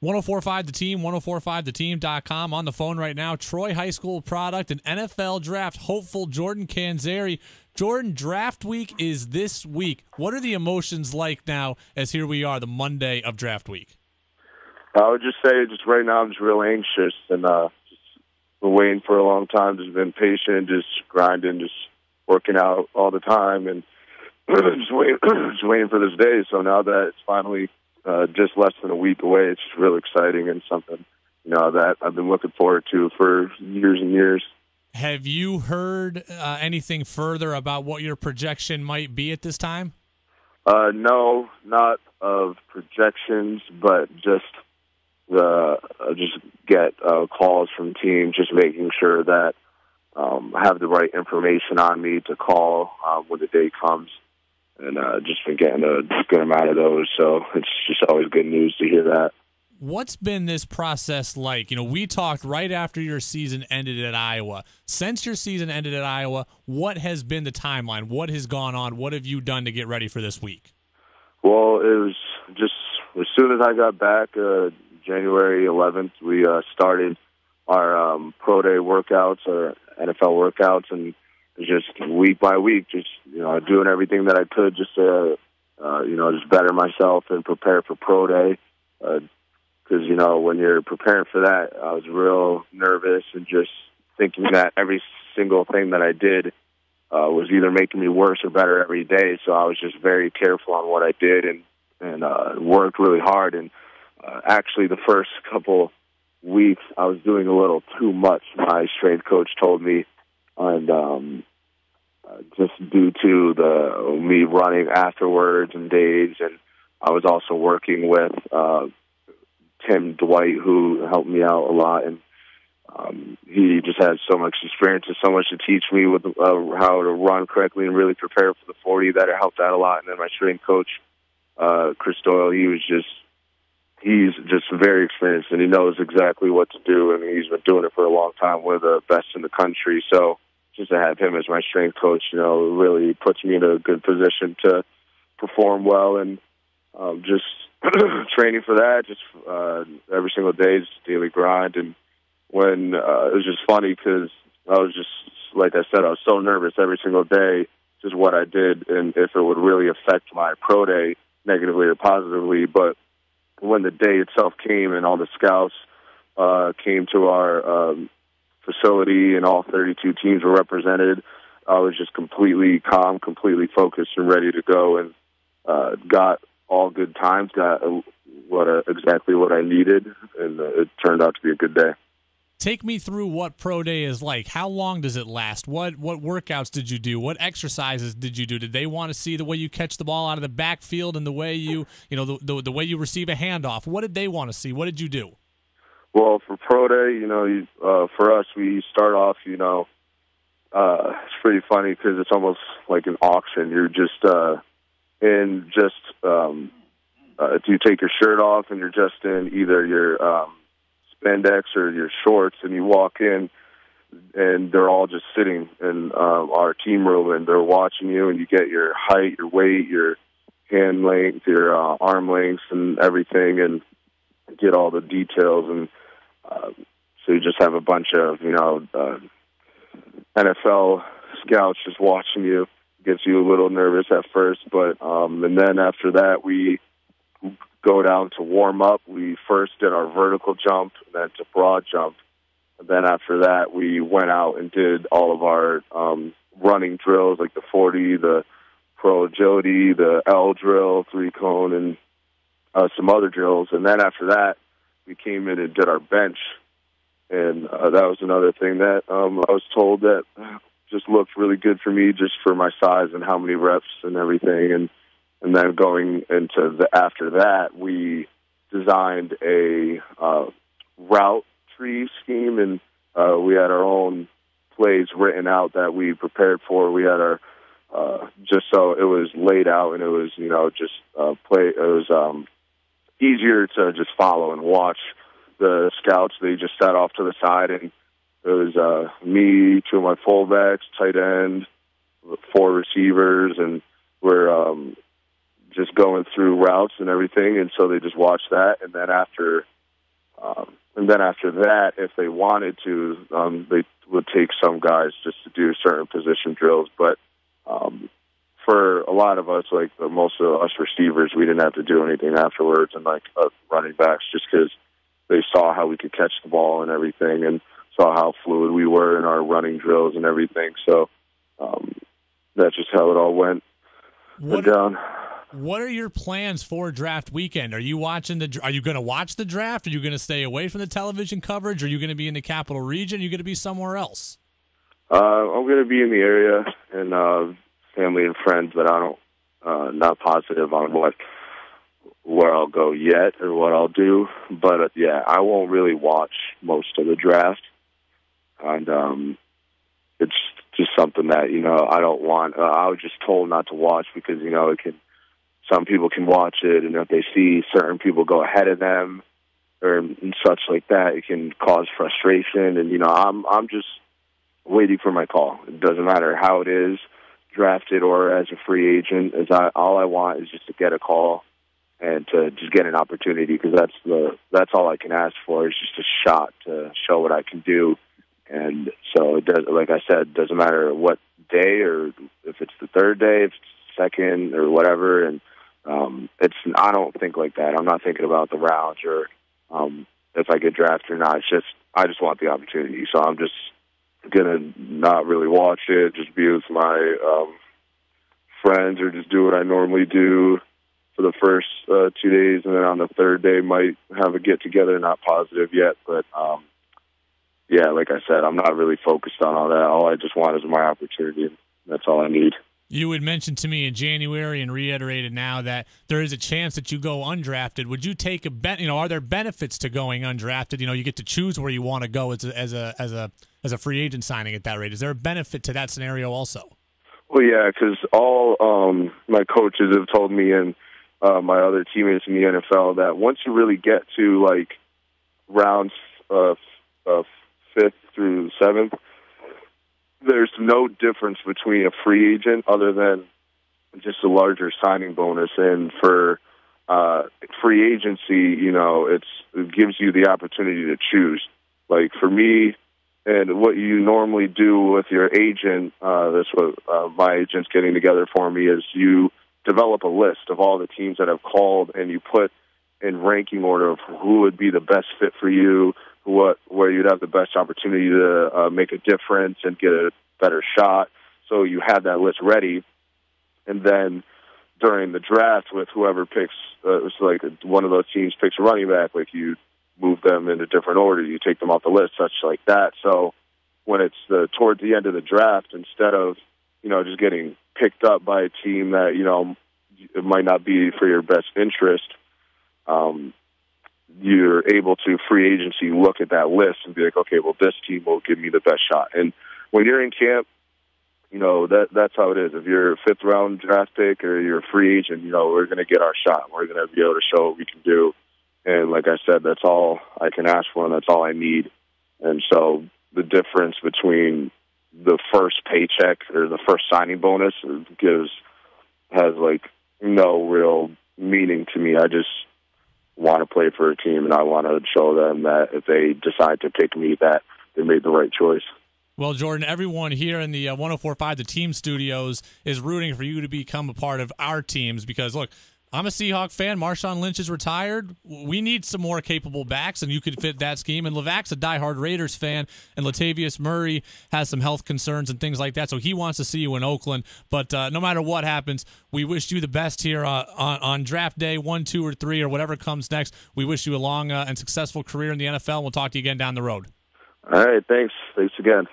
1045 The Team, 1045theteam.com. On the phone right now, Troy High School product and NFL draft hopeful Jordan Canzeri. Jordan, draft week is this week. What are the emotions like now as here we are, the Monday of draft week? I would just say just right now I'm just real anxious and just been waiting for a long time, just been patient, just grinding, just working out all the time and just waiting for this day. So now that it's finally just less than a week away, it's just real exciting and something, that I've been looking forward to for years and years. Have you heard anything further about what your projection might be at this time? No, not of projections, but just get calls from teams, just making sure that I have the right information on me to call when the day comes. And just been getting a good amount of those, so it's just always good news to hear that. What's been this process like? We talked right after your season ended at Iowa. Since your season ended at Iowa, what has been the timeline? What has gone on? What have you done to get ready for this week? Well, it was just as soon as I got back, January 11th, we started our pro day workouts, our NFL workouts, and just week by week, just doing everything that I could just to just better myself and prepare for pro day. Because when you're preparing for that, I was real nervous and just thinking that every single thing that I did was either making me worse or better every day. So I was just very careful on what I did and worked really hard. And actually, the first couple weeks, I was doing a little too much. My strength coach told me, and just due to me running afterwards and days, and I was also working with Tim Dwight, who helped me out a lot, and he just had so much experience and so much to teach me with how to run correctly and really prepare for the 40 that it helped out a lot. And then my strength coach, Chris Doyle, he's just very experienced, and he knows exactly what to do, and he's been doing it for a long time. We're the best in the country, so just to have him as my strength coach, really puts me in a good position to perform well, and just training for that, just every single day, just daily grind. And when it was just funny because I was just, like I said, I was so nervous every single day, just what I did and if it would really affect my pro day negatively or positively. But when the day itself came and all the scouts came to our facility and all 32 teams were represented, I was just completely calm, completely focused and ready to go, and got all good times, got exactly what I needed, and it turned out to be a good day. Take me through what pro day is like. How long does it last? What workouts did you do? What exercises did you do? Did they want to see the way you catch the ball out of the backfield and the way you the way you receive a handoff? What did they want to see? What did you do? Well, for pro day, for us, we start off, it's pretty funny because it's almost like an auction. You're just if you take your shirt off and you're just in either your spandex or your shorts, and you walk in, and they're all just sitting in our team room, and they're watching you, and you get your height, your weight, your hand length, your arm lengths, and everything, and get all the details. And so you just have a bunch of NFL scouts just watching you. Gets you a little nervous at first, but and then after that we go down to warm up. We first did our vertical jump, and then to broad jump, and then after that we went out and did all of our running drills, like the 40, the pro agility, the L drill, 3-cone, and some other drills. And then after that we came in and did our bench, and that was another thing that I was told that just looked really good for me, just for my size and how many reps and everything. And then going into after that, we designed a route tree scheme, and we had our own plays written out that we prepared for. We had our just so it was laid out, and it was just play. It was easier to just follow and watch the scouts. They just sat off to the side, and it was me, 2 of my fullbacks, tight end, 4 receivers, and we're just going through routes and everything. And so they just watched that. And then after And then after that, if they wanted to, they would take some guys just to do certain position drills. But for a lot of us, like most of us receivers, we didn't have to do anything afterwards, and like running backs, just because they saw how we could catch the ball and everything, and saw how fluid we were in our running drills and everything. So that's just how it all went down. What are your plans for draft weekend? Are you watching Are you going to watch the draft? Are you going to stay away from the television coverage? Are you going to be in the Capital Region? Are you going to be somewhere else? I'm going to be in the area and family and friends, but I don't not positive on where I'll go yet or what I'll do. But yeah, I won't really watch most of the draft, and it's just something that I don't want. I was just told not to watch because it can. Some people can watch it, and if they see certain people go ahead of them or and such like that, it can cause frustration. And I'm just waiting for my call. It doesn't matter how it is, drafted or as a free agent. All I want is just to get a call and to just get an opportunity, because that's all I can ask for, is just a shot to show what I can do. And so it does, like I said, it doesn't matter what day or if it's the third day, if it's second or whatever. And I don't think like that. I'm not thinking about the rounds or if I get drafted or not. I just want the opportunity. So I'm just gonna not really watch it, just be with my friends, or just do what I normally do for the first 2 days, and then on the third day might have a get together. Not positive yet, but yeah, like I said, I'm not really focused on all that. All I just want is my opportunity, and that's all I need. You had mentioned to me in January and reiterated now that there is a chance that you go undrafted. Would you take are there benefits to going undrafted? You get to choose where you want to go as a free agent signing at that rate. Is there a benefit to that scenario also? Well, yeah, because all my coaches have told me, and my other teammates in the NFL, that once you really get to like rounds 5th through 7th, there's no difference between a free agent other than just a larger signing bonus. And for free agency, it gives you the opportunity to choose. Like for me, and what you normally do with your agent, that's what my agent's getting together for me, is you develop a list of all the teams that have called, and you put in ranking order of who would be the best fit for you, where you'd have the best opportunity to make a difference and get a better shot. So you have that list ready, and then during the draft, with whoever picks, it's like one of those teams picks a running back, like you move them in a different order, you take them off the list, such like that. So when it's towards the end of the draft, instead of just getting picked up by a team that it might not be for your best interest, you're able to free agency look at that list and be like, okay, well, this team will give me the best shot. And when you're in camp, that's how it is. If you're a 5th round draft pick or you're a free agent, we're going to get our shot. We're going to be able to show what we can do. And like I said, that's all I can ask for, and that's all I need. And so the difference between the first paycheck or the first signing bonus has like no real meaning to me. I just want to play for a team, and I want to show them that if they decide to pick me, that they made the right choice. Well, Jordan, everyone here in the 104.5 The Team studios is rooting for you to become a part of our teams because, look, I'm a Seahawk fan. Marshawn Lynch is retired. We need some more capable backs, and you could fit that scheme. And Levac's a diehard Raiders fan, and Latavius Murray has some health concerns and things like that, so he wants to see you in Oakland. But no matter what happens, we wish you the best here on draft day 1, 2, or 3, or whatever comes next. We wish you a long and successful career in the NFL. We'll talk to you again down the road. All right, thanks. Thanks again.